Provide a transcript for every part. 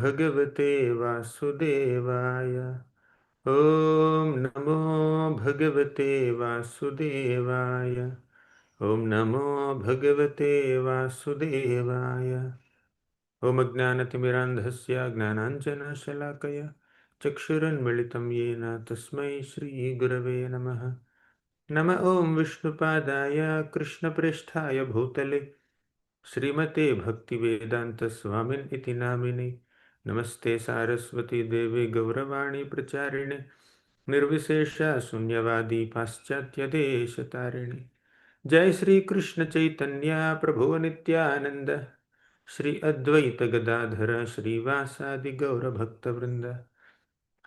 भगवते वासुदेवाय। ॐ नमो भगवते वासुदेवाय। ॐ नमो भगवते वासुदेवाय। ॐ अज्ञानतिमिरान्धस्य ज्ञानाञ्जनशलाकया चक्षुरुन्मिलितं येन तस्मै श्रीगुरवे नमः। नम ॐ विष्णुपादाय कृष्णप्रेष्ठाय भूतले श्रीमते भक्तिवेदान्तस्वामिन् इति नामिने। नमस्ते सारस्वती देवे गौरवाणी प्रचारिणे निर्विशेष शून्यवादी पाश्चात्यदेशतारिणे। जय श्री कृष्ण चैतन्य प्रभु नित्यानंद श्री अद्वैत गदाधर श्रीवासादि गौरभक्तवृंद।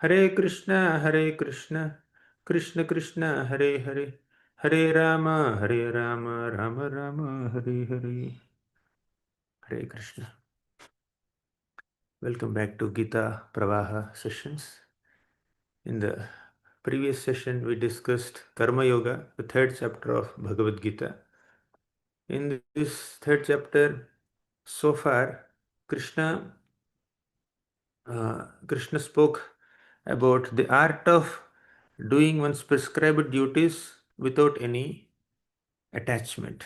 हरे कृष्ण कृष्ण कृष्ण हरे हरे, हरे Ram Ram Ram Hare Hare. Hare Krishna. Welcome back to Gita Pravaha sessions. In the previous session, we discussed Karma Yoga, the third chapter of Bhagavad Gita. In this third chapter, so far, Krishna spoke about the art of doing one's prescribed duties without any attachment.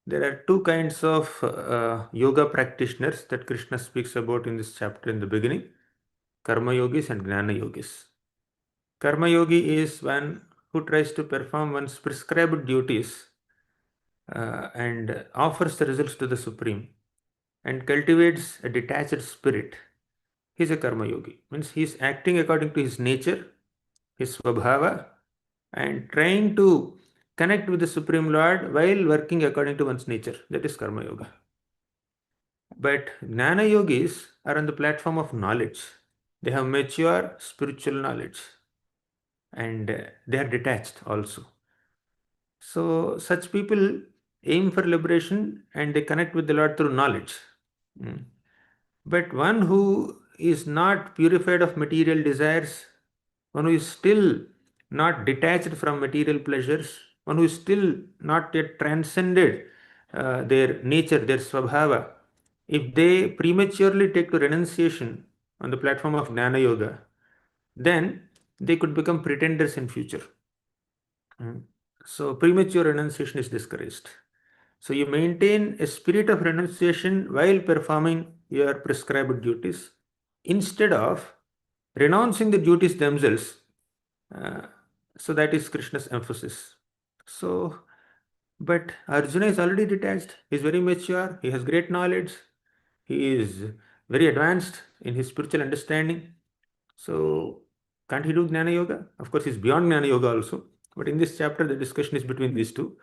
There are two kinds of yoga practitioners that Krishna speaks about in this chapter in the beginning: Karma Yogis and Gnana Yogis. Karma Yogi is one who tries to perform one's prescribed duties and offers the results to the Supreme and cultivates a detached spirit. He is a Karma Yogi. Means he is acting according to his nature, his Svabhava, and trying to connect with the Supreme Lord while working according to one's nature. That is Karma Yoga. But Gnana Yogis are on the platform of knowledge. They have mature spiritual knowledge and they are detached also. So such people aim for liberation and they connect with the Lord through knowledge. But one who is not purified of material desires, one who is still not detached from material pleasures, one who is still not yet transcended their nature, their svabhava, if they prematurely take to renunciation on the platform of Gnana Yoga, then they could become pretenders in future. So premature renunciation is discouraged. So you maintain a spirit of renunciation while performing your prescribed duties instead of renouncing the duties themselves. So that is Krishna's emphasis. So, but Arjuna is already detached. He is very mature. He has great knowledge. He is very advanced in his spiritual understanding. So, can't he do Jnana Yoga? Of course, he's beyond Jnana Yoga also. But in this chapter, the discussion is between these two.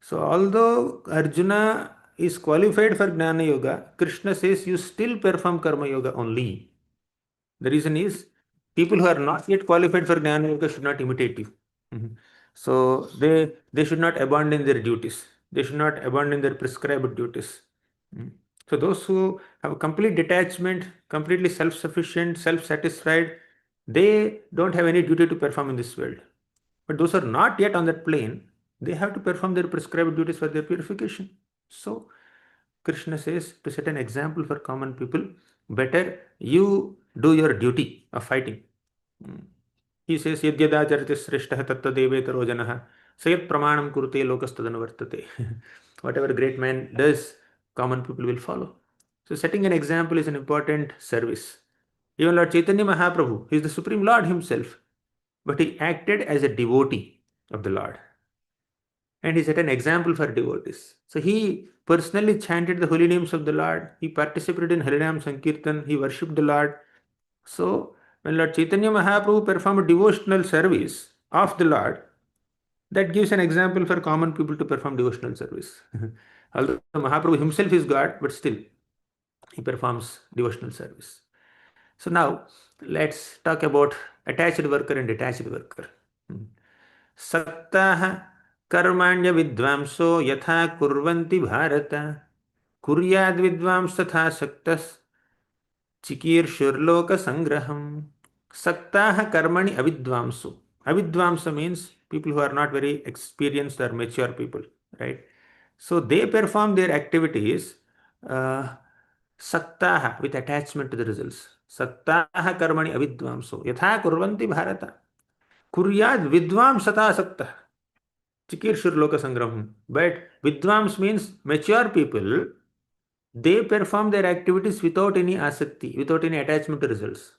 So, although Arjuna is qualified for Jnana Yoga, Krishna says you still perform Karma Yoga only. The reason is people who are not yet qualified for Jnana Yoga should not imitate you. So, they should not abandon their duties. They should not abandon their prescribed duties. So, those who have complete detachment, completely self-sufficient, self-satisfied, they don't have any duty to perform in this world. But those who are not yet on that plane, they have to perform their prescribed duties for their purification. So, Krishna says to set an example for common people, better you do your duty of fighting. He says, Yadyadacharati srishtah tattadevetaro janah sayat pramanam kurte lokastadanuvartate. Whatever great man does, common people will follow. So setting an example is an important service. Even Lord Chaitanya Mahaprabhu, he is the Supreme Lord himself, but he acted as a devotee of the Lord. And he set an example for devotees. So he personally chanted the holy names of the Lord. He participated in Harinam Sankirtan. He worshipped the Lord. So when Lord Chaitanya Mahaprabhu performed a devotional service of the Lord, that gives an example for common people to perform devotional service. Although Mahaprabhu himself is God, but still he performs devotional service. So now let's talk about attached worker and detached worker. Saktah कर्माण्य विद्वांसो यथा कुर्वन्ति भारत कुर्याद् विद्वांस तथा सक्तः चिकीर्षुर्लोक संग्रहम. Saktah karmani avidvamsu. Avidvamsa means people who are not very experienced or mature people, right? So they perform their activities Saktaha, with attachment to the results. Saktaha karmani avidvamso. Yatha kurvanti bharata. Kuryad vidvamsata saktah. Chikirshur loka sangraham. But vidvams means mature people. They perform their activities without any asakti, without any attachment to results.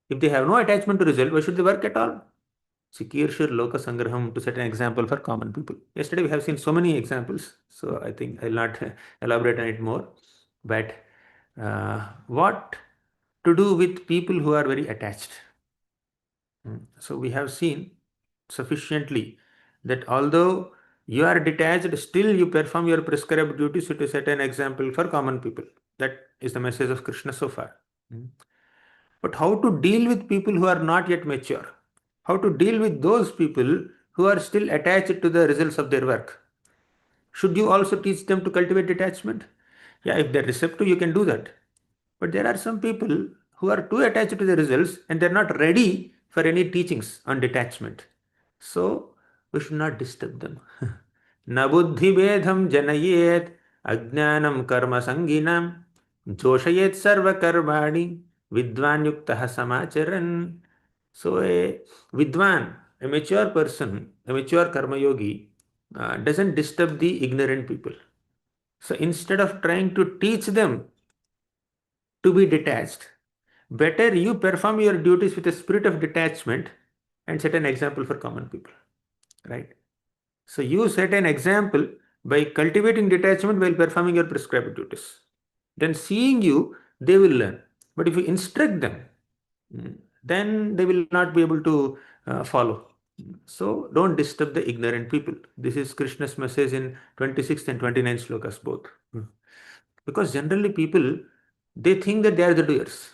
If they have no attachment to result, why should they work at all? Chikirshur loka sangraham, to set an example for common people. Yesterday we have seen so many examples, so I think I'll not elaborate on it more. But what to do with people who are very attached? So we have seen sufficiently that although you are detached, still you perform your prescribed duties, to set an example for common people. That is the message of Krishna so far. But how to deal with people who are not yet mature? How to deal with those people who are still attached to the results of their work? Should you also teach them to cultivate detachment? Yeah, if they're receptive, you can do that. But there are some people who are too attached to the results and they're not ready for any teachings on detachment. So we should not disturb them. Na buddhi bedham janayet ajnanam karma sanginam joshayet sarva karmani vidvan yuktaha samacharan. So a vidwan, a mature person, a mature karma yogi doesn't disturb the ignorant people. So instead of trying to teach them to be detached, better you perform your duties with a spirit of detachment and set an example for common people. Right? So you set an example by cultivating detachment while performing your prescribed duties. Then seeing you, they will learn. But if you instruct them, then they will not be able to follow. So don't disturb the ignorant people. This is Krishna's message in 26th and 29th slokas both. Because generally people, they think that they are the doers.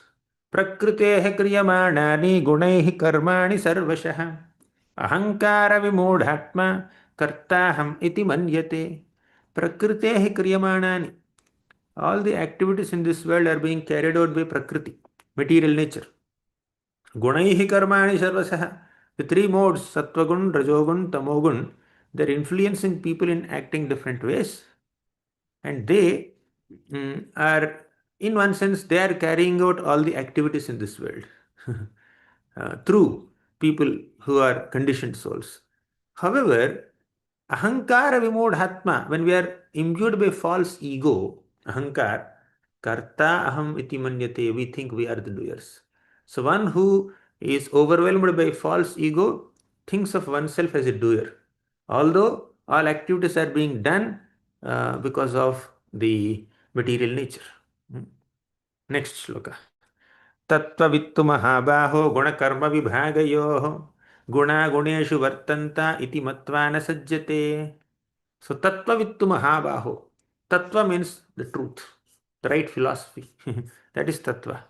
Prakriteha kriyamānāni gunaihi karmāni sarvashah ahankara vimodhatma kartaham iti manyate. Prakriteha kriyamānāni. All the activities in this world are being carried out by Prakriti, material nature. Gunaihi karmani sarvasah. The three modes, sattvagun, rajogun, tamogun, they're influencing people in acting different ways. And they are, in one sense, they are carrying out all the activities in this world through people who are conditioned souls. However, ahankara vimodhatma, when we are imbued by false ego, ahankar, karta aham iti manyate, we think we are the doers. So one who is overwhelmed by false ego thinks of oneself as a doer, although all activities are being done because of the material nature. Next shloka. Tattvavittu mahabaho gunakarma vibhagayoh guna guneshu vartanta iti matva na sajjate. So tattvavittu mahabaho. Tattva means the truth, the right philosophy. That is tattva.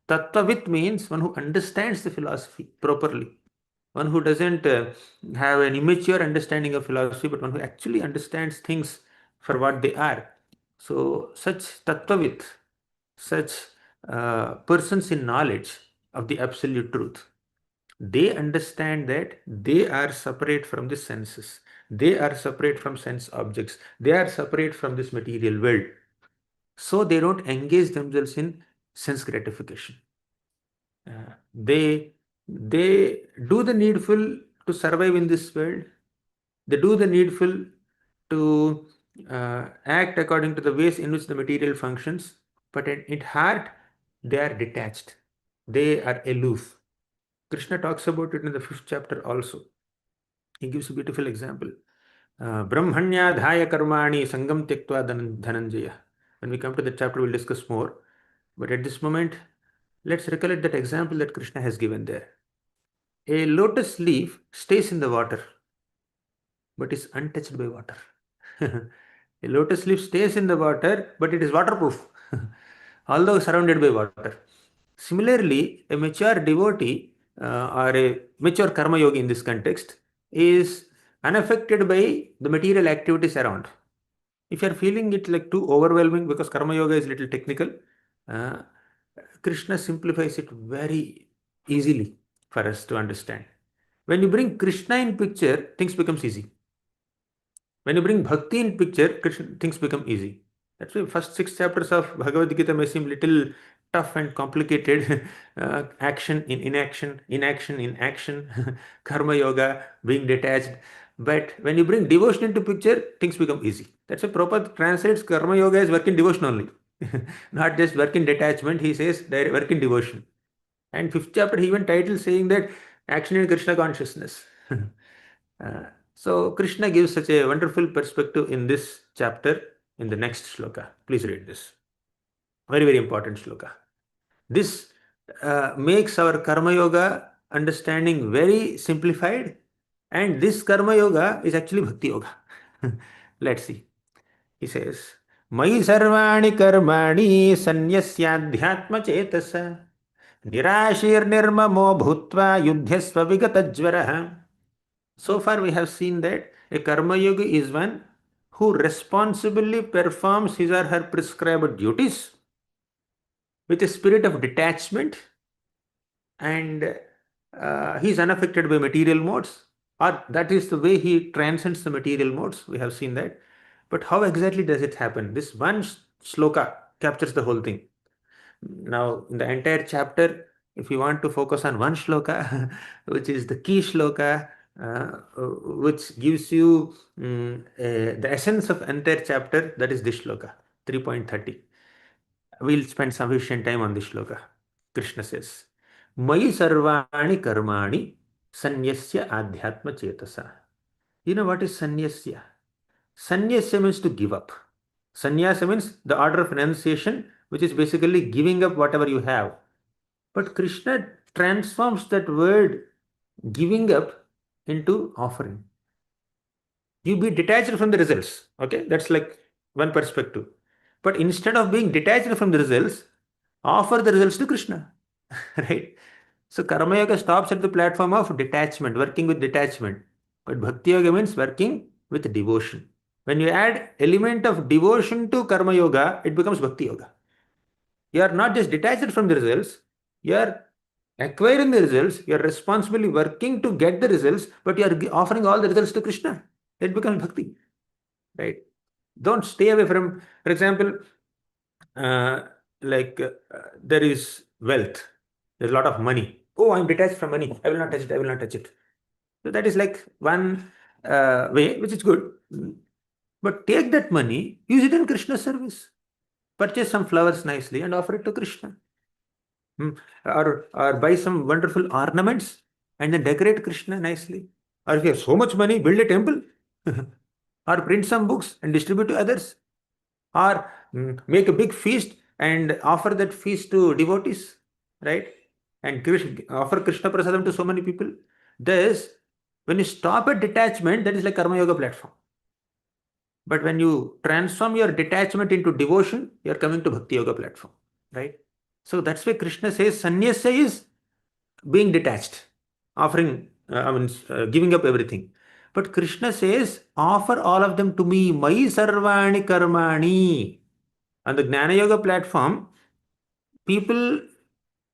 Tattvavit means one who understands the philosophy properly. One who doesn't have an immature understanding of philosophy, but one who actually understands things for what they are. So such tattvavit, such persons in knowledge of the absolute truth, they understand that they are separate from the senses. They are separate from sense objects. They are separate from this material world. So they don't engage themselves in sense gratification. They do the needful to survive in this world. They do the needful to act according to the ways in which the material functions, but at heart they are detached. They are aloof. Krishna talks about it in the 5th chapter also. He gives a beautiful example. Brahmanyadhaya karmani sangam tyaktva dhananjaya. When we come to the chapter, we'll discuss more. But at this moment, let's recollect that example that Krishna has given there. A lotus leaf stays in the water, but is untouched by water. A lotus leaf stays in the water, but it is waterproof, although surrounded by water. Similarly, a mature devotee or a mature karma yogi in this context is unaffected by the material activities around. If you are feeling it like too overwhelming, because karma yoga is a little technical, uh, Krishna simplifies it very easily for us to understand. When you bring Krishna in picture, things becomes easy. When you bring Bhakti in picture, things become easy. That's why first six chapters of Bhagavad Gita may seem little tough and complicated. Action in inaction, inaction in action, karma yoga, being detached. But when you bring devotion into picture, things become easy. That's why Prabhupada translates karma yoga as work in devotion only. Not just work in detachment, he says work in devotion. And fifth chapter, he even titled saying that action in Krishna consciousness. So Krishna gives such a wonderful perspective in this chapter in the next shloka. Please read this. Very, very important shloka. This makes our karma yoga understanding very simplified, and this karma yoga is actually bhakti yoga. Let's see. He says, Mai sarvani karmani sanyasyaadhyatma chetasa nirashirnirmamo bhutva yudhyasva vigatajvaraha. So far, we have seen that a karma yogi is one who responsibly performs his or her prescribed duties with a spirit of detachment, and he is unaffected by material modes, or that is the way he transcends the material modes. We have seen that. But how exactly does it happen? This one shloka captures the whole thing. Now, in the entire chapter, if you want to focus on one shloka, which is the key shloka, which gives you the essence of entire chapter, that is this shloka, 3.30. We'll spend sufficient time on this shloka. Krishna says, Mai sarvani karmani sanyasya adhyatma chetasa. You know what is sanyasya? Sanyasya means to give up. Sannyasa means the order of renunciation, which is basically giving up whatever you have. But Krishna transforms that word giving up into offering. You be detached from the results. Okay, that's like one perspective. But instead of being detached from the results, offer the results to Krishna. Right? So Karma Yoga stops at the platform of detachment, working with detachment. But Bhakti Yoga means working with devotion. When you add element of devotion to Karma Yoga, it becomes Bhakti Yoga. You are not just detached from the results, you are acquiring the results, you are responsibly working to get the results, but you are offering all the results to Krishna. It becomes Bhakti. Right? Don't stay away from, for example, uh, there is wealth, there's a lot of money. Oh, I'm detached from money. I will not touch it. I will not touch it. So that is like one way, which is good. But take that money, use it in Krishna's service. Purchase some flowers nicely and offer it to Krishna. Hmm. Or buy some wonderful ornaments and then decorate Krishna nicely. Or if you have so much money, build a temple. Or print some books and distribute to others. Or make a big feast and offer that feast to devotees, right? And offer Krishna Prasadam to so many people. Thus, when you stop at detachment, that is like Karma Yoga platform. But when you transform your detachment into devotion, you are coming to Bhakti Yoga platform, right? So that's why Krishna says sannyasa is being detached, offering, giving up everything. But Krishna says, offer all of them to me, Mai Sarvani Karmani. On the Gnana Yoga platform, people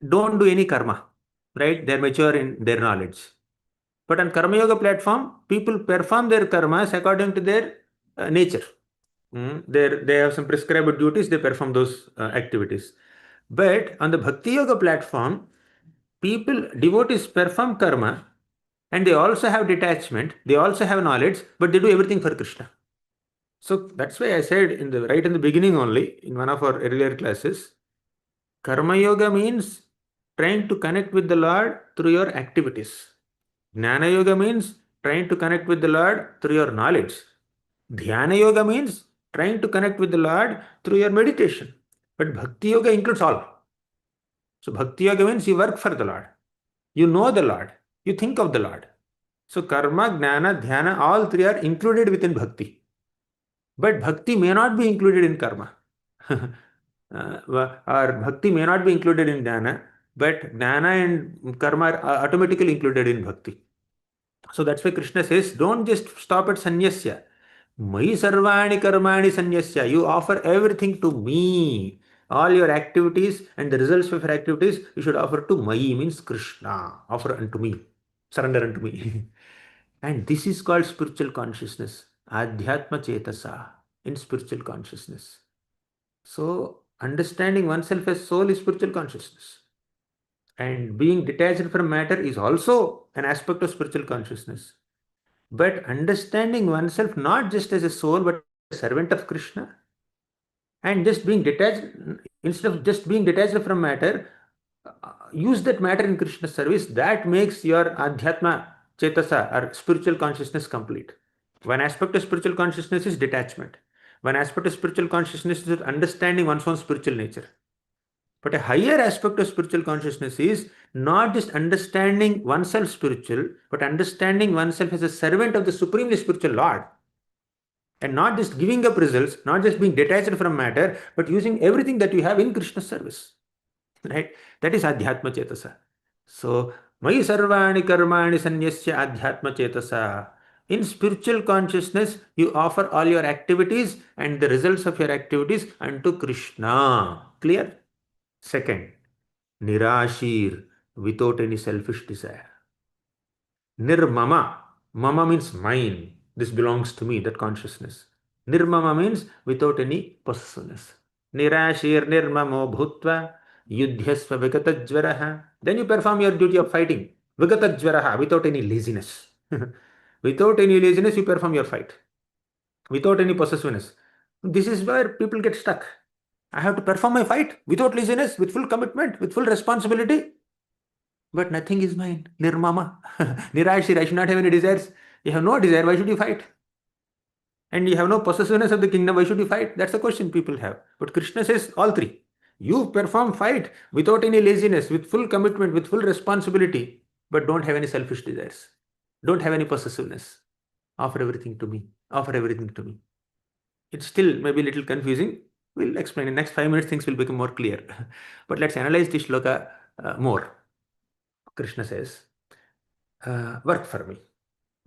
don't do any karma, right? They're mature in their knowledge. But on Karma Yoga platform, people perform their karmas according to their nature. They have some prescribed duties, they perform those activities. But on the Bhakti Yoga platform, devotees perform karma and they also have detachment, they also have knowledge, but they do everything for Krishna. So that's why I said right in the beginning only, in one of our earlier classes, Karma Yoga means trying to connect with the Lord through your activities. Jnana Yoga means trying to connect with the Lord through your knowledge. Dhyana Yoga means trying to connect with the Lord through your meditation. But Bhakti Yoga includes all. So Bhakti Yoga means you work for the Lord. You know the Lord. You think of the Lord. So karma, jnana, dhyana, all three are included within bhakti. But bhakti may not be included in karma. Or bhakti may not be included in jnana, but jnana and karma are automatically included in bhakti. So that's why Krishna says, don't just stop at sanyasya. Mai sarvani karmani sanyasya. You offer everything to me. All your activities and the results of your activities, you should offer to Mai, means Krishna. Offer unto me. Surrender unto me. And this is called spiritual consciousness. Adhyatma chetasa, in spiritual consciousness. So, understanding oneself as soul is spiritual consciousness. And being detached from matter is also an aspect of spiritual consciousness. But understanding oneself not just as a soul, but a servant of Krishna, and just being detached, instead of just being detached from matter, use that matter in Krishna's service, that makes your Adhyatma Chetasa or spiritual consciousness complete. One aspect of spiritual consciousness is detachment. One aspect of spiritual consciousness is understanding one's own spiritual nature. But a higher aspect of spiritual consciousness is not just understanding oneself spiritual, but understanding oneself as a servant of the supremely spiritual Lord. And not just giving up results, not just being detached from matter, but using everything that you have in Krishna's service. Right? That is Adhyatma Chetasa. So, Mai Sarvani Karmani Sanyasya Adhyatma Chetasa. In spiritual consciousness, you offer all your activities and the results of your activities unto Krishna. Clear? Second, Nirashir, without any selfish desire. Nirmama. Mama means mine. This belongs to me, that consciousness. Nirmama means without any possessiveness. Nirashir nirmamo bhutva yudhyasva vikatajvaraha. Then you perform your duty of fighting. Vikatajvaraha, without any laziness. Without any laziness, you perform your fight. Without any possessiveness. This is where people get stuck. I have to perform my fight without laziness, with full commitment, with full responsibility. But nothing is mine. Nirmama. Nirashir, I should not have any desires. You have no desire, why should you fight? And you have no possessiveness of the kingdom, why should you fight? That's the question people have. But Krishna says all three. You perform fight without any laziness, with full commitment, with full responsibility, but don't have any selfish desires. Don't have any possessiveness. Offer everything to me. Offer everything to me. It's still maybe a little confusing. We'll explain. In the next 5 minutes, things will become more clear. But let's analyze this shloka more. Krishna says, work for me.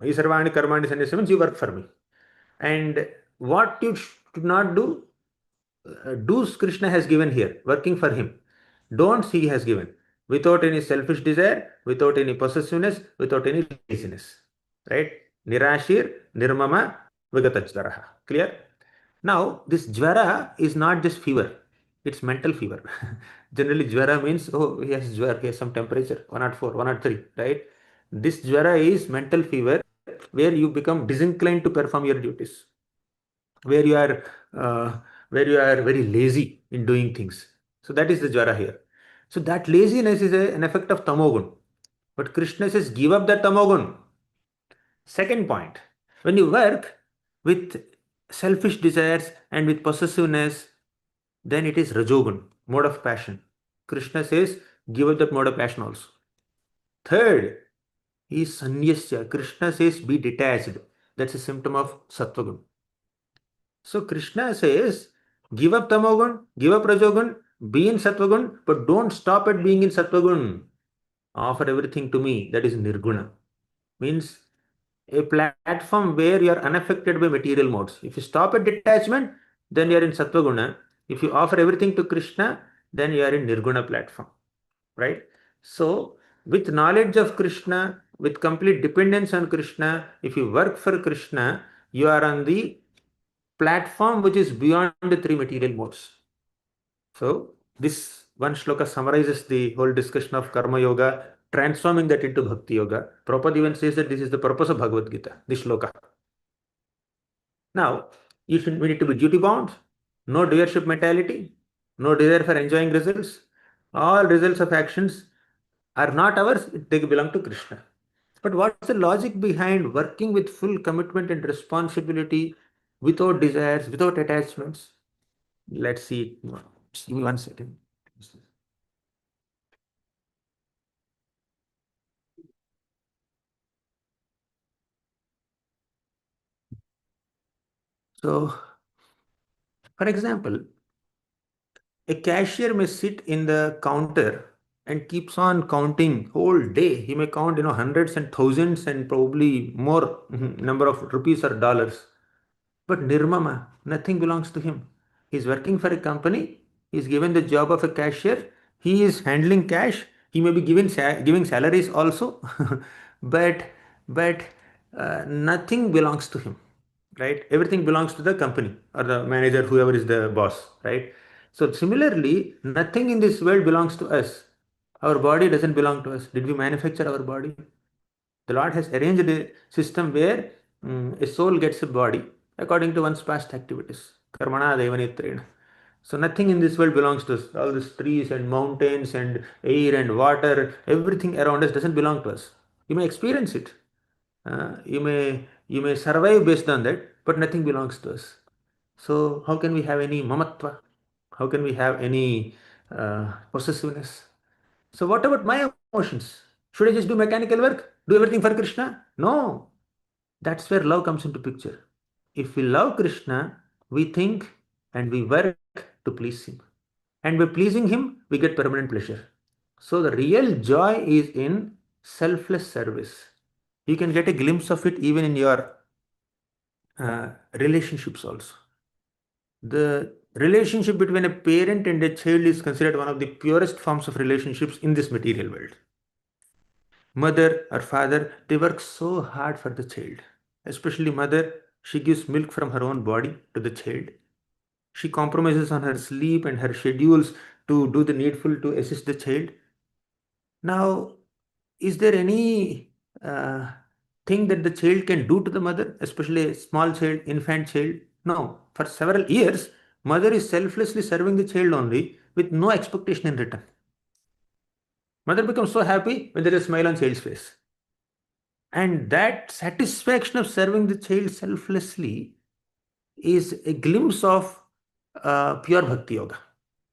Ye sarvani karmani sanyasa means you work for me. And what you should not do, do's Krishna has given here, working for him. Don'ts he has given. Without any selfish desire, without any possessiveness, without any laziness. Right? Nirashir, nirmama, vigatajvaraha. Clear? Now, this jvara is not just fever, it's mental fever. Generally, jvara means, oh, he has jvara, he has some temperature, 104, 103, right? This jvara is mental fever where you become disinclined to perform your duties, where you are uh, where you are very lazy in doing things. So that is the jvara here. So that laziness is an effect of tamogun. But Krishna says, give up that tamogun. Second point, when you work with selfish desires and with possessiveness, then it is rajogun, mode of passion. Krishna says, give up that mode of passion also. Third is sanyasya. Krishna says, be detached. That's a symptom of sattvagun. So Krishna says, give up tamogun, give up rajogun, be in sattvagun, but don't stop at being in sattvagun. Offer everything to me. That is nirguna. Means a platform where you are unaffected by material modes. If you stop at detachment, then you are in Sattva-guna. If you offer everything to Krishna, then you are in Nirguna platform. Right? So, with knowledge of Krishna, with complete dependence on Krishna, if you work for Krishna, you are on the platform which is beyond the three material modes. So, this one shloka summarizes the whole discussion of Karma Yoga, transforming that into Bhakti Yoga. Prabhupada even says that this is the purpose of Bhagavad Gita, this shloka. Now, we need to be duty bound, no doership mentality, no desire for enjoying results. All results of actions are not ours, they belong to Krishna. But what's the logic behind working with full commitment and responsibility without desires, without attachments? Let's see. Just give me 1 second. So, for example, a cashier may sit in the counter and keeps on counting whole day. He may count, hundreds and thousands and probably more number of rupees or dollars. But Nirmama, nothing belongs to him. He's working for a company. He's given the job of a cashier. He is handling cash. He may be giving salaries also, but nothing belongs to him, right? Everything belongs to the company or the manager, whoever is the boss, right? So similarly, nothing in this world belongs to us. Our body doesn't belong to us. Did we manufacture our body? The Lord has arranged a system where a soul gets a body according to one's past activities. Karmana devanitrena. So nothing in this world belongs to us. All these trees and mountains and air and water, everything around us doesn't belong to us. You may experience it. You may survive based on that, but nothing belongs to us. So how can we have any mamatva? How can we have any possessiveness? So what about my emotions? Should I just do mechanical work? Do everything for Krishna? No. That's where love comes into picture. If we love Krishna, we think and we work to please him. And by pleasing him, we get permanent pleasure. So the real joy is in selfless service. You can get a glimpse of it even in your relationships also. The relationship between a parent and a child is considered one of the purest forms of relationships in this material world. Mother or father, they work so hard for the child. Especially mother, she gives milk from her own body to the child. She compromises on her sleep and her schedules to do the needful to assist the child. Now, is there any uh, thing that the child can do to the mother, especially a small child, infant child? No. For several years, mother is selflessly serving the child only with no expectation in return. Mother becomes so happy when there is a smile on child's face. And that satisfaction of serving the child selflessly is a glimpse of pure bhakti yoga.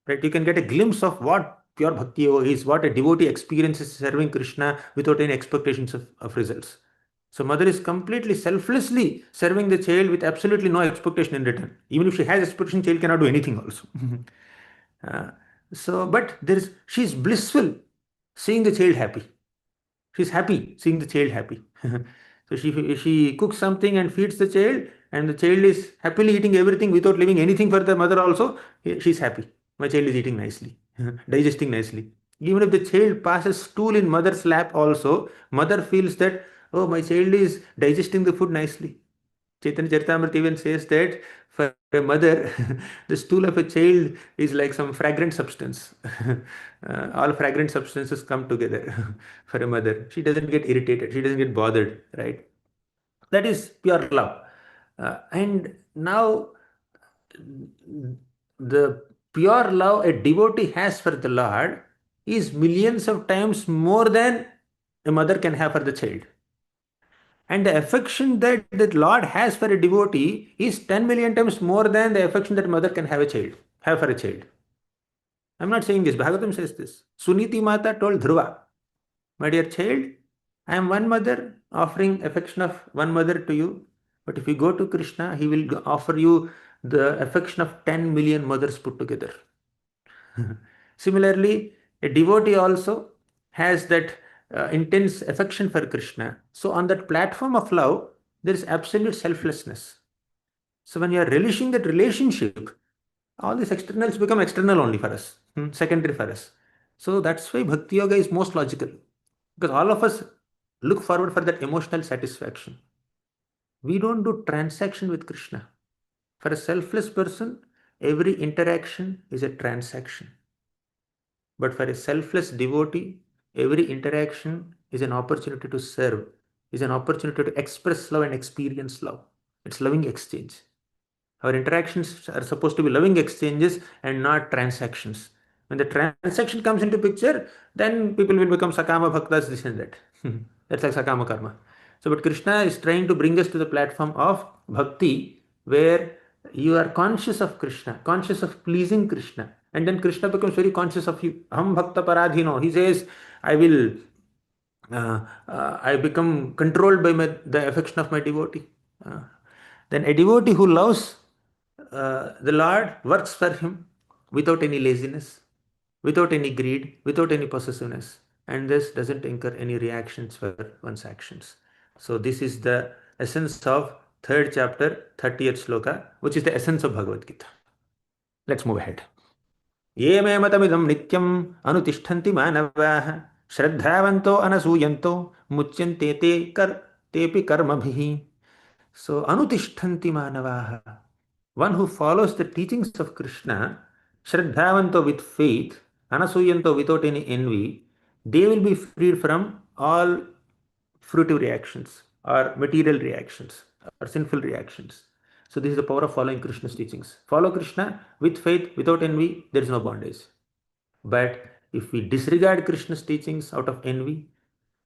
Right? You can get a glimpse of what pure bhakti yoga is, what a devotee experiences serving Krishna without any expectations of results. So mother is completely selflessly serving the child with absolutely no expectation in return. Even if she has expectation, child cannot do anything also. uh, but she's blissful seeing the child happy. She's happy seeing the child happy. So she cooks something and feeds the child, and the child is happily eating everything without leaving anything for the mother also. She's happy. My child is eating nicely, digesting nicely. Even if the child passes stool in mother's lap also, mother feels that, oh, my child is digesting the food nicely. Chaitanya Charitamrita even says that for a mother, the stool of a child is like some fragrant substance. All fragrant substances come together for a mother. She doesn't get irritated, she doesn't get bothered, right? That is pure love. And now, the pure love a devotee has for the Lord is millions of times more than a mother can have for the child. And the affection that the Lord has for a devotee is 10 million times more than the affection that mother can have for a child. I'm not saying this. Bhagavatam says this. Suniti Mata told Dhruva, my dear child, I am one mother offering affection of one mother to you. But if you go to Krishna, he will offer you the affection of 10 million mothers put together. Similarly, a devotee also has that intense affection for Krishna. So, on that platform of love, there is absolute selflessness. So, when you are relishing that relationship, all these externals become external only for us, secondary for us. So, that's why Bhakti Yoga is most logical, because all of us look forward for that emotional satisfaction. We don't do transaction with Krishna. For a selfless person, every interaction is a transaction. But for a selfless devotee, every interaction is an opportunity to serve, is an opportunity to express love and experience love. It's loving exchange. Our interactions are supposed to be loving exchanges and not transactions. When the transaction comes into picture, then people will become Sakama Bhaktas, this and that. That's like Sakama Karma. So, but Krishna is trying to bring us to the platform of Bhakti, where you are conscious of Krishna, conscious of pleasing Krishna. And then Krishna becomes very conscious of you. Aham Bhakta Paradhino. He says, I will, I become controlled by the affection of my devotee. Then a devotee who loves the Lord works for him without any laziness, without any greed, without any possessiveness, and this doesn't incur any reactions for one's actions. So, this is the essence of third chapter, 30th sloka, which is the essence of Bhagavad Gita. Let's move ahead. ये मे मतमिदं नित्यम् अनुतिष्ठन्ति मानवाः श्रद्धावन्तो अनसूयन्तो मुच्यन्ते तेऽपि कर्मभिः. So, anutishthanti manavaha. One who follows the teachings of Krishna, Shraddhavanto with faith, Anasuyanto without any envy, they will be freed from all fruitive reactions or material reactions or sinful reactions. So, this is the power of following Krishna's teachings. Follow Krishna with faith, without envy, there is no bondage. But if we disregard Krishna's teachings out of envy,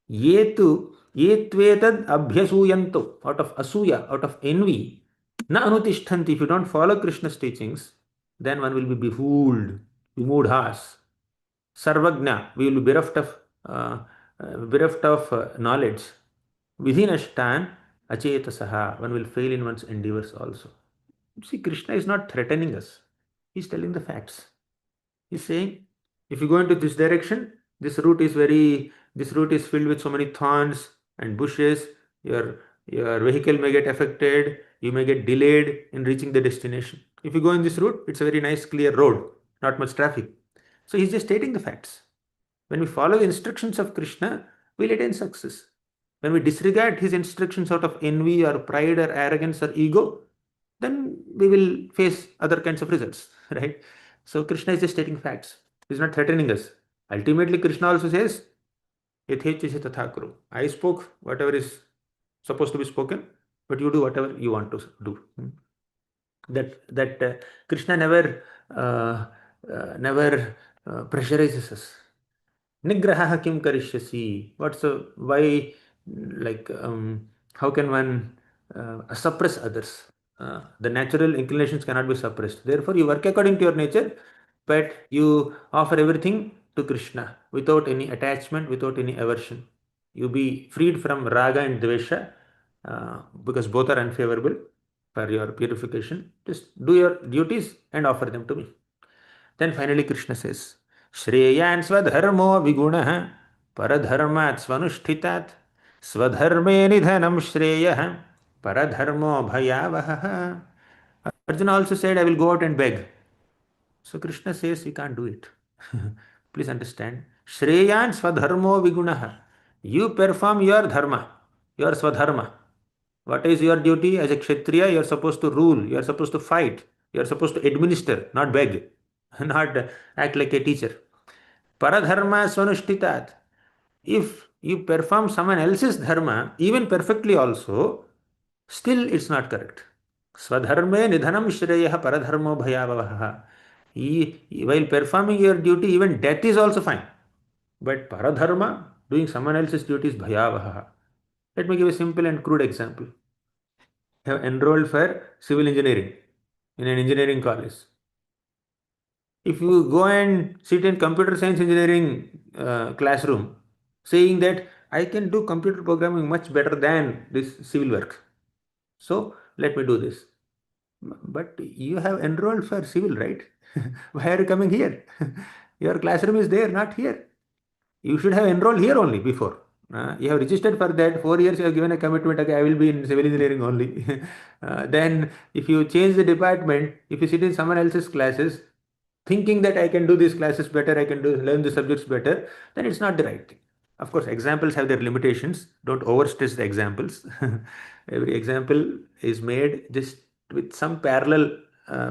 ye tu ye tvetad abhyasuyanto, out of asuya, out of envy, na anutishtanti, if you don't follow Krishna's teachings, then one will be befooled, vimudhas, sarvagna, we will be uh, bereft of knowledge, vidhinashtan, achetasaha, one will fail in one's endeavors also. See, Krishna is not threatening us, he is telling the facts. He's saying, if you go into this direction, this route is filled with so many thorns and bushes. Your vehicle may get affected. You may get delayed in reaching the destination. If you go in this route, it's a very nice, clear road, not much traffic. So he's just stating the facts. When we follow the instructions of Krishna, we'll attain success. When we disregard his instructions out of envy or pride or arrogance or ego, then we will face other kinds of results, right? So Krishna is just stating facts. He's not threatening us. Ultimately, Krishna also says, Yathechasi tatha kuru. I spoke whatever is supposed to be spoken, but you do whatever you want to do. That Krishna never pressurizes us. Nigraha kim karishyasi. Why, like, how can one suppress others? The natural inclinations cannot be suppressed. Therefore, you work according to your nature, but you offer everything to Krishna without any attachment, without any aversion. You be freed from raga and dvesha because both are unfavorable for your purification. Just do your duties and offer them to me. Then finally, Krishna says, Shreyan swadharmo viguna paradharmat swanushtitat swadharme nidhanam shreya paradharmo bhayavaha. Arjuna also said, I will go out and beg. So Krishna says, you can't do it. Please understand. Shreyan swadharmo vigunaha. You perform your dharma, your swadharma. What is your duty as a kshatriya? You are supposed to rule, you are supposed to fight, you are supposed to administer, not beg, not act like a teacher. Paradharma swanushtitat. If you perform someone else's dharma, even perfectly also, still it's not correct. Swadharme nidhanam shreya paradharmo bhayavavaha. While performing your duty, even death is also fine. But paradharma, doing someone else's duty is bhayavaha. Let me give a simple and crude example. You have enrolled for civil engineering in an engineering college. If you go and sit in computer science engineering classroom saying that I can do computer programming much better than this civil work, so let me do this. But you have enrolled for civil, right? Why are you coming here? Your classroom is there, not here. You should have enrolled here only before. You have registered for that. 4 years you have given a commitment, okay, I will be in civil engineering only. Then if you change the department, if you sit in someone else's classes, thinking that I can do these classes better, I can learn the subjects better, then it's not the right thing. Of course, examples have their limitations. Don't overstress the examples. Every example is made just with some parallel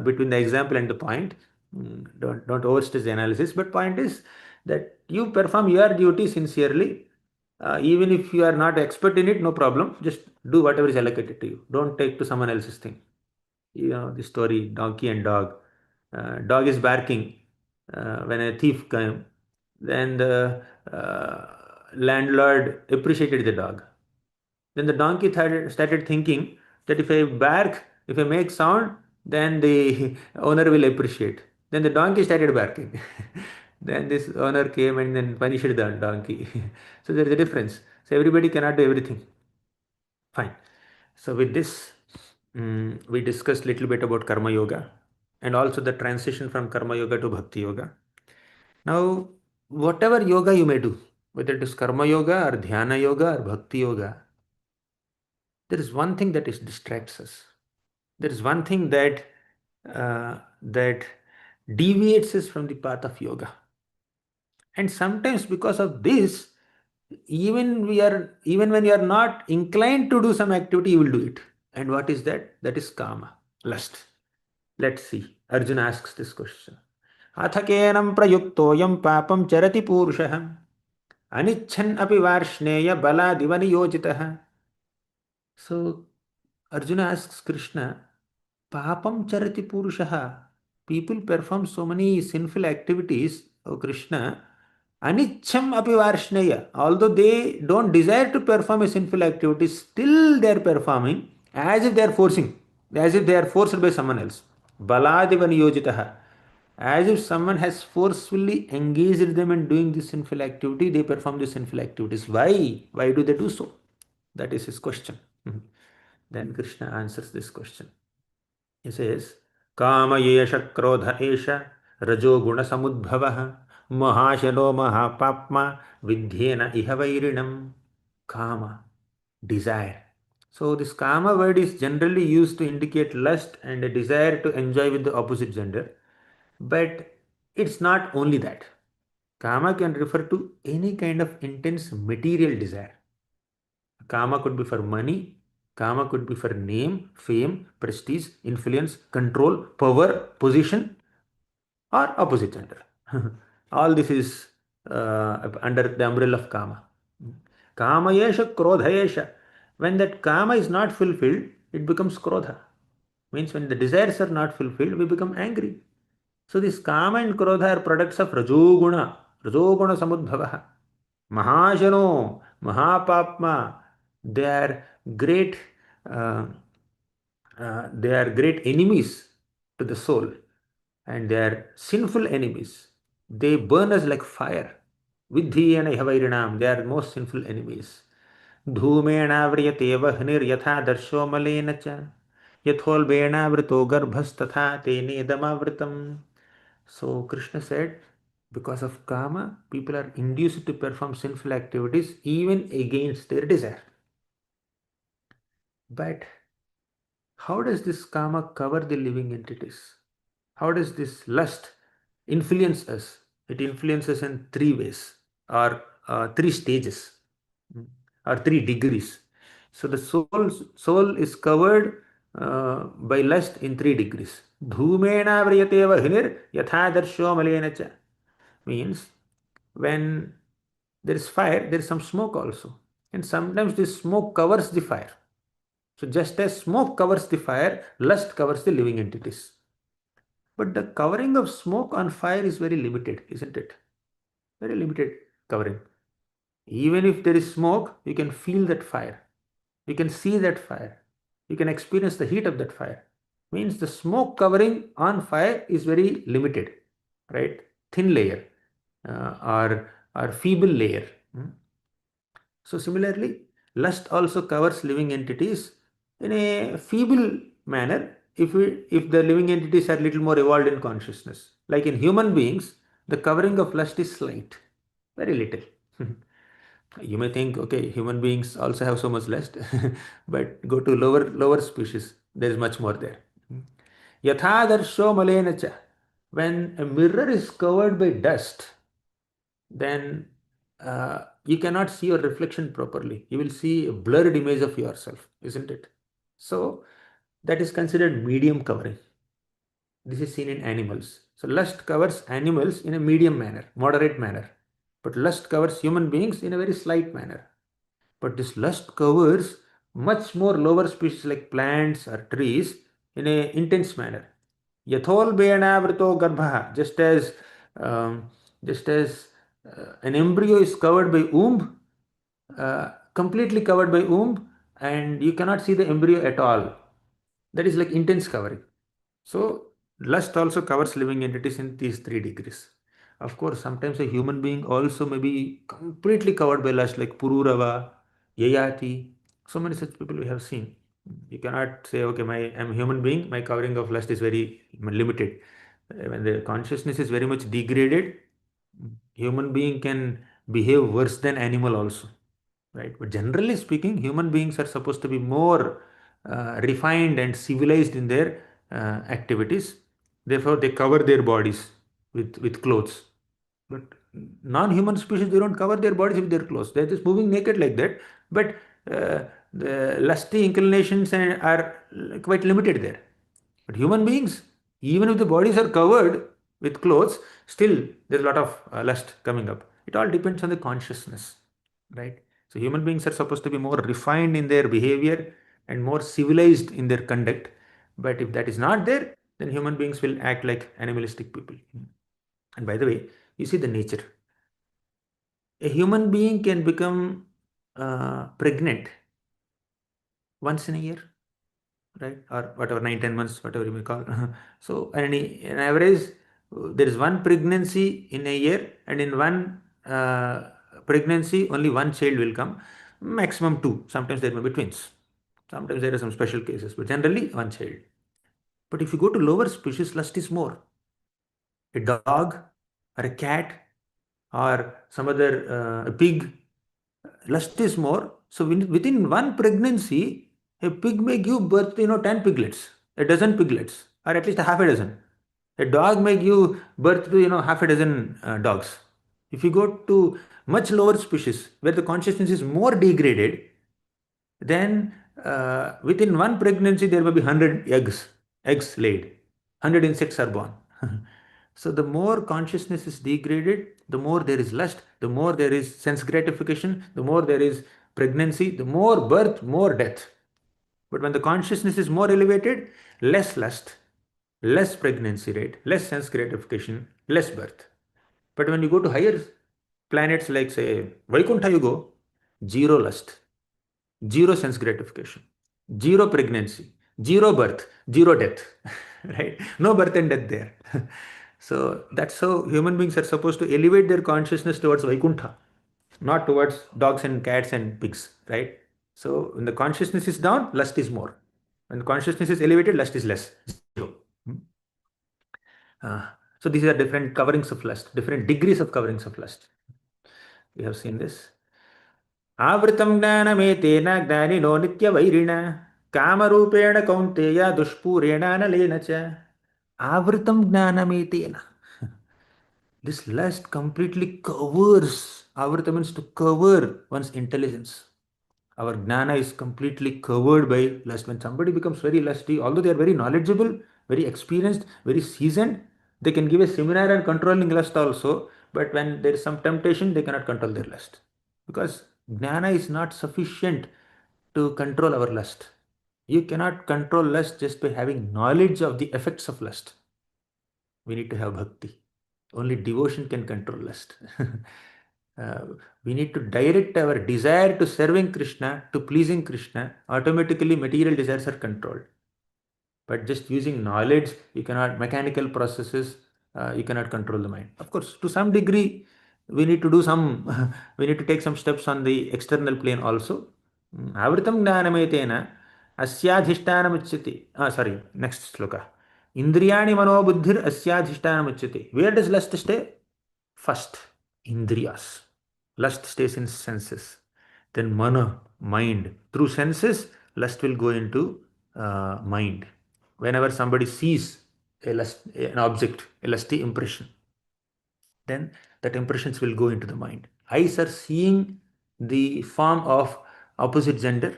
between the example and the point. Don't overstress the analysis. But point is that you perform your duty sincerely. Even if you are not expert in it, no problem. Just do whatever is allocated to you. Don't take to someone else's thing. You know the story, donkey and dog. Dog is barking when a thief came. Then the landlord appreciated the dog. Then the donkey started thinking that if I bark, if I make sound, then the owner will appreciate. Then the donkey started barking. Then this owner came and then punished the donkey. So there is a difference. So everybody cannot do everything. Fine. So with this, we discussed a little bit about Karma Yoga and also the transition from Karma Yoga to Bhakti Yoga. Now, whatever yoga you may do, whether it is Karma Yoga or Dhyana Yoga or Bhakti Yoga, there is one thing that distracts us. There is one thing that deviates us from the path of yoga. And sometimes because of this, even when you are not inclined to do some activity, you will do it. And what is that? That is kama, lust. Let's see. Arjuna asks this question. अथ केनं प्रयुक्तोऽयं पापं चरति पूरुषः अनिच्छन् अपि Varshney बलादिव नियोजितः. So Arjuna asks Krishna, Papam charati purushaha. People perform so many sinful activities, O Krishna. Anicham api varshneya. Although they don't desire to perform a sinful activity, still they are performing as if they are forcing, as if they are forced by someone else. Baladiva niyojitaha. As if someone has forcefully engaged them in doing this sinful activity, they perform these sinful activities. Why? Why do they do so? That is his question. Then Krishna answers this question. He says, Kama yesha krodha esha rajo guna samudbhavaha mahashalo mahapapma vidhyena ihavairinam. Kama, desire. So this kama word is generally used to indicate lust and a desire to enjoy with the opposite gender. But it's not only that. Kama can refer to any kind of intense material desire. Kama could be for money, Kama could be for name, fame, prestige, influence, control, power, position, or opposite gender. All this is under the umbrella of Kama. Kama yesha, krodha yesha. When that Kama is not fulfilled, it becomes krodha. Means when the desires are not fulfilled, we become angry. So this Kama and krodha are products of Rajoguna, Rajoguna Samudbhavaha. Mahajano, Mahapapma, they are great, uh, they are great enemies to the soul, and they are sinful enemies. They burn us like fire. Vidhi and Havairinam, they are most sinful enemies. Dhumena vriyate vahnir yatha darsho malena cha yatholbena vrito garbhastatha tene damavritam. So Krishna said, because of karma, people are induced to perform sinful activities even against their desire. But how does this karma cover the living entities? How does this lust influence us? It influences in three ways, or three stages, mm, or 3 degrees. So the soul is covered by lust in 3 degrees. Dhumena vriyate vahinir yatha darsho malena cha. Means when there is fire, there is some smoke also. And sometimes this smoke covers the fire. So just as smoke covers the fire, lust covers the living entities. But the covering of smoke on fire is very limited, isn't it? Very limited covering. Even if there is smoke, you can feel that fire. You can see that fire. You can experience the heat of that fire. Means the smoke covering on fire is very limited, right? Thin layer, or feeble layer. So similarly, lust also covers living entities in a feeble manner if the living entities are little more evolved in consciousness. Like in human beings, the covering of lust is slight, very little. You may think, okay, human beings also have so much lust, but go to lower species, there is much more there. Yathadarsho malenacha. When a mirror is covered by dust, then you cannot see your reflection properly. You will see a blurred image of yourself, isn't it? So that is considered medium covering. This is seen in animals. So lust covers animals in a medium manner, moderate manner. But lust covers human beings in a very slight manner. But this lust covers much more lower species like plants or trees in a intense manner. Yathol vrito garbha, um, just as an embryo is covered by womb, completely covered by womb, and you cannot see the embryo at all. That is like intense covering. So lust also covers living entities in these 3 degrees. Of course, sometimes a human being also may be completely covered by lust, like Pururava, Yayati. So many such people we have seen. You cannot say, okay, I'm a human being, my covering of lust is very limited. When the consciousness is very much degraded, human being can behave worse than animal also, right? But generally speaking, human beings are supposed to be more refined and civilized in their activities. Therefore, they cover their bodies with clothes. But non-human species, they don't cover their bodies with their clothes. They're just moving naked like that. But the lusty inclinations are quite limited there. But human beings, even if the bodies are covered, with clothes, still there's a lot of lust coming up. It all depends on the consciousness, right? So human beings are supposed to be more refined in their behavior and more civilized in their conduct. But if that is not there, then human beings will act like animalistic people. And by the way, you see the nature. A human being can become pregnant once in a year, right? Or whatever, 9, 10 months, whatever you may call. So, an average, there is one pregnancy in a year, and in one pregnancy, only one child will come, maximum two. Sometimes there may be twins. Sometimes there are some special cases, but generally one child. But if you go to lower species, lust is more. A dog or a cat or some other a pig, lust is more. So within one pregnancy, a pig may give birth to 10 piglets, a dozen piglets, or at least a half a dozen. A dog may give birth to half a dozen dogs. If you go to much lower species where the consciousness is more degraded, then within one pregnancy there may be 100 eggs laid, 100 insects are born. So the more consciousness is degraded, the more there is lust, the more there is sense gratification, the more there is pregnancy, the more birth, more death. But when the consciousness is more elevated, less lust, less pregnancy rate, less sense gratification, less birth. But when you go to higher planets like, say, Vaikuntha, you go, zero lust, zero sense gratification, zero pregnancy, zero birth, zero death, right? No birth and death there. So that's how human beings are supposed to elevate their consciousness towards Vaikuntha, not towards dogs and cats and pigs, right? So when the consciousness is down, lust is more. When the consciousness is elevated, lust is less, zero. Uh, so these are different coverings of lust, different degrees of coverings of lust. We have seen this. आवृतं ज्ञानमेतेन ज्ञानिनो नित्यवैरिण कामरूपेण कौन्तेय दुष्पूरेणानलेन च आवृतं ज्ञानमेतेन. This lust completely covers. Avrita means to cover one's intelligence. Our jnana is completely covered by lust. When somebody becomes very lusty, although they are very knowledgeable, very experienced, very seasoned, they can give a seminar on controlling lust also. But when there is some temptation, they cannot control their lust. Because jnana is not sufficient to control our lust. You cannot control lust just by having knowledge of the effects of lust. We need to have bhakti. Only devotion can control lust. We need to direct our desire to serving Krishna, to pleasing Krishna. Automatically, material desires are controlled. But just using knowledge, you cannot, mechanical processes, you cannot control the mind. Of course, to some degree, we need to do some, we need to take some steps on the external plane also. Avritam jnanametena asyadhishthanamuchyate. Sorry, next sloka. Indriyani manobuddhir asyadhishthanamuchyate. Where does lust stay? First, indriyas. Lust stays in senses. Then mana, mind. Through senses, lust will go into mind. Whenever somebody sees an object, a lusty impression, then that impressions will go into the mind. Eyes are seeing the form of opposite gender,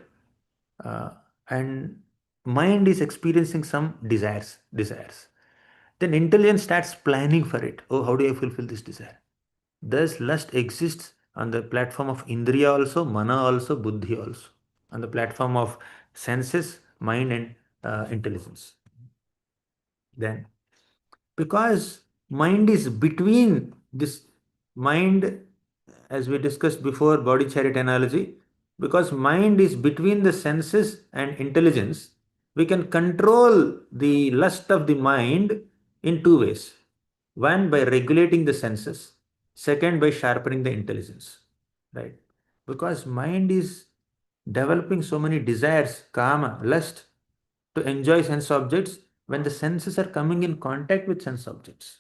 uh, and mind is experiencing some desires. Then intelligence starts planning for it. Oh, how do I fulfill this desire? Thus, lust exists on the platform of Indriya also, Mana also, Buddhi also, on the platform of senses, mind, and intelligence. Then, because mind is between this mind, as we discussed before, body chariot analogy, because mind is between the senses and intelligence, we can control the lust of the mind in two ways. One, by regulating the senses. Second, by sharpening the intelligence. Right? Because mind is developing so many desires, kama, lust, to enjoy sense objects when the senses are coming in contact with sense objects.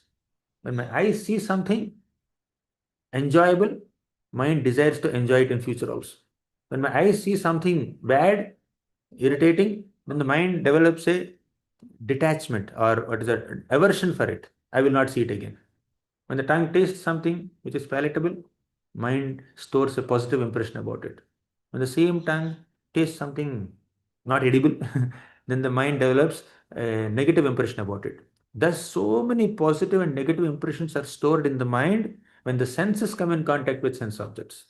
When my eyes see something enjoyable, mind desires to enjoy it in future also. When my eyes see something bad, irritating, then the mind develops a detachment, or what is that, aversion for it. I will not see it again. When the tongue tastes something which is palatable, mind stores a positive impression about it. When the same tongue tastes something not edible, then the mind develops a negative impression about it. Thus, so many positive and negative impressions are stored in the mind when the senses come in contact with sense objects.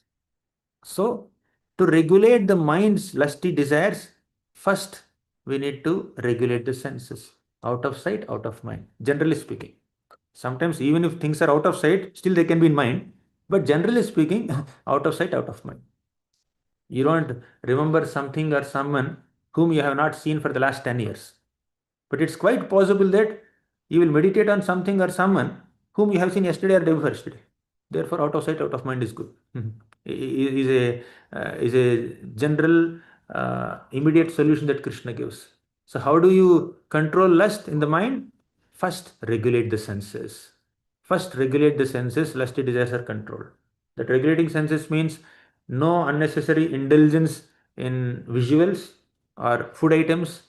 So, to regulate the mind's lusty desires, first we need to regulate the senses. Out of sight, out of mind, generally speaking. Sometimes, even if things are out of sight, still they can be in mind. But generally speaking, out of sight, out of mind. You don't remember something or someone whom you have not seen for the last 10 years. But it's quite possible that you will meditate on something or someone whom you have seen yesterday or day before yesterday. Therefore, out of sight, out of mind is good. Is a general immediate solution that Krishna gives. So, how do you control lust in the mind? First, regulate the senses. First, regulate the senses, lusty desires are controlled. That regulating senses means no unnecessary indulgence in visuals or food items,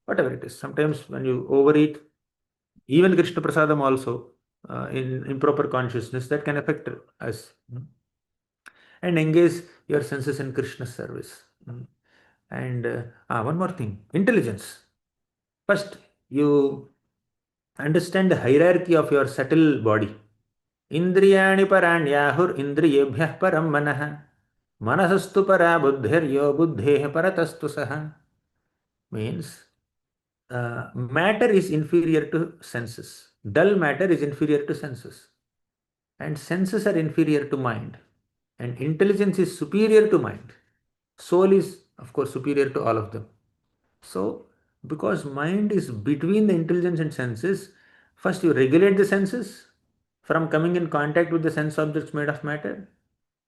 whatever it is. Sometimes when you overeat, even Krishna Prasadam also, in improper consciousness, that can affect us. And engage your senses in Krishna's service. And one more thing, intelligence. First, you understand the hierarchy of your subtle body. Indriyani paranyahur indriyebhyah param manah. Manasastu para buddhiryo buddheh paratastu saha. Means matter is inferior to senses. Dull matter is inferior to senses. And senses are inferior to mind. And intelligence is superior to mind. Soul is, of course, superior to all of them. So, because mind is between the intelligence and senses, first you regulate the senses from coming in contact with the sense objects made of matter,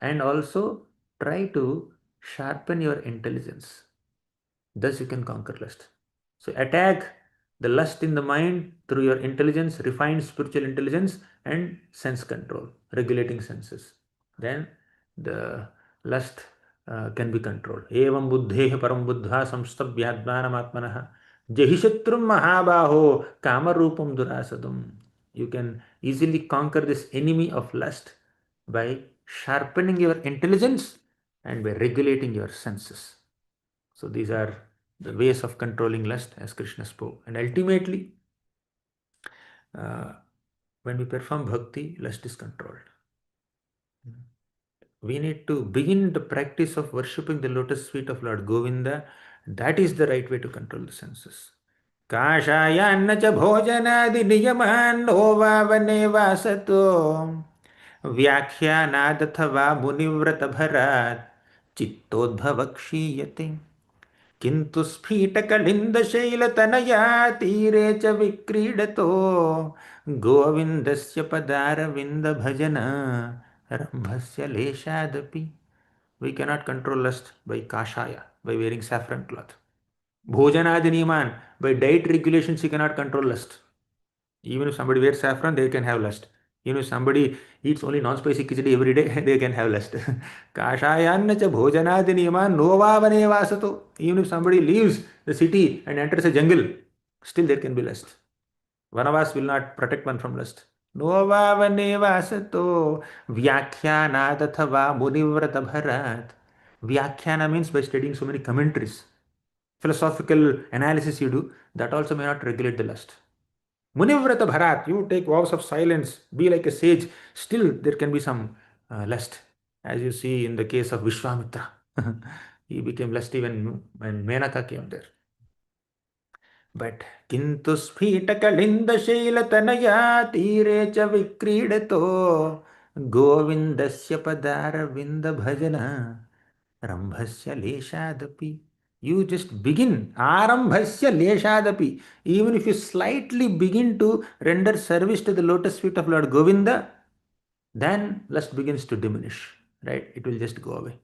and also try to sharpen your intelligence. Thus, you can conquer lust. So, attack the lust in the mind through your intelligence, refined spiritual intelligence, and sense control, regulating senses. Then the lust can be controlled. Evam buddheha param buddha samstabhyadvanam atmanah jahishatrum mahabaho kamarupam durasadum. You can easily conquer this enemy of lust by sharpening your intelligence and by regulating your senses. So these are the ways of controlling lust as Krishna spoke. And ultimately, uh, when we perform bhakti, lust is controlled. We need to begin the practice of worshipping the lotus feet of Lord Govinda. That is the right way to control the senses. Kashayanna cha bhojanadi niyamano vavane vasato व्याख्यानादथवा मुनिव्रतभरात् चित्तोद्भवक्षीयते किन्तु स्फीटकलिन्दशैलतनया तीरे च विक्रीडतो गोविन्दस्य पदारविन्दभजन रम्भस्य लेशादपि. We cannot control lust by kashaya, by wearing saffron cloth. Bhojanadi niyaman, by diet regulations you cannot control lust. Even if somebody wears saffron, they can have lust. Even if somebody eats only non-spicy khichdi every day, they can have lust. Kashayanna cha bhojanadi niyaman novavane vasato. Even if somebody leaves the city and enters a jungle, still there can be lust. Vanavas will not protect one from lust. Novavane vasato vyakhyanadathava munivrata bharat. Vyakhyana means by studying so many commentaries. Philosophical analysis you do, that also may not regulate the lust. Munivrata bharat, you take vows of silence, be like a sage, still there can be some lust. As you see in the case of Vishwamitra. He became lusty when Menaka came there. But kintu स्फीटकलिन्द शैलतनया तीरे च विक्रीडतो गोविन्दस्य पदारविन्द भजन रम्भस्य लेशादपि. You just begin. Arambhasya leshadapi. Even if you slightly begin to render service to the lotus feet of Lord Govinda, then lust begins to diminish. Right? It will just go away.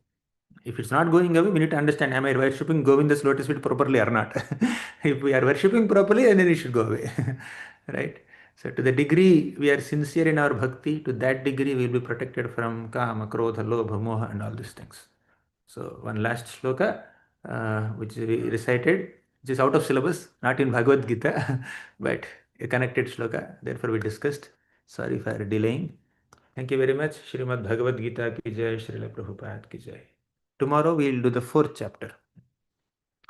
If it's not going away, we need to understand, am I worshipping Govinda's lotus feet properly or not? If we are worshipping properly, then it should go away. Right? So to the degree we are sincere in our bhakti, to that degree we will be protected from kama, krodha, lobha, moha and all these things. So one last shloka, which we recited, which is out of syllabus, not in Bhagavad Gita, but a connected shloka. Therefore we discussed. Sorry for delaying. Thank you very much. Srimad Bhagavad Gita ki jai, Srila Prabhupada ki jai. Tomorrow we will do the fourth chapter.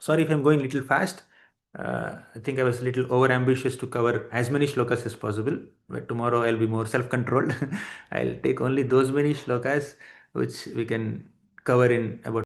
Sorry if I'm going a little fast. I think I was a little over ambitious to cover as many shlokas as possible, but tomorrow I'll be more self-controlled. I'll take only those many shlokas which we can cover in about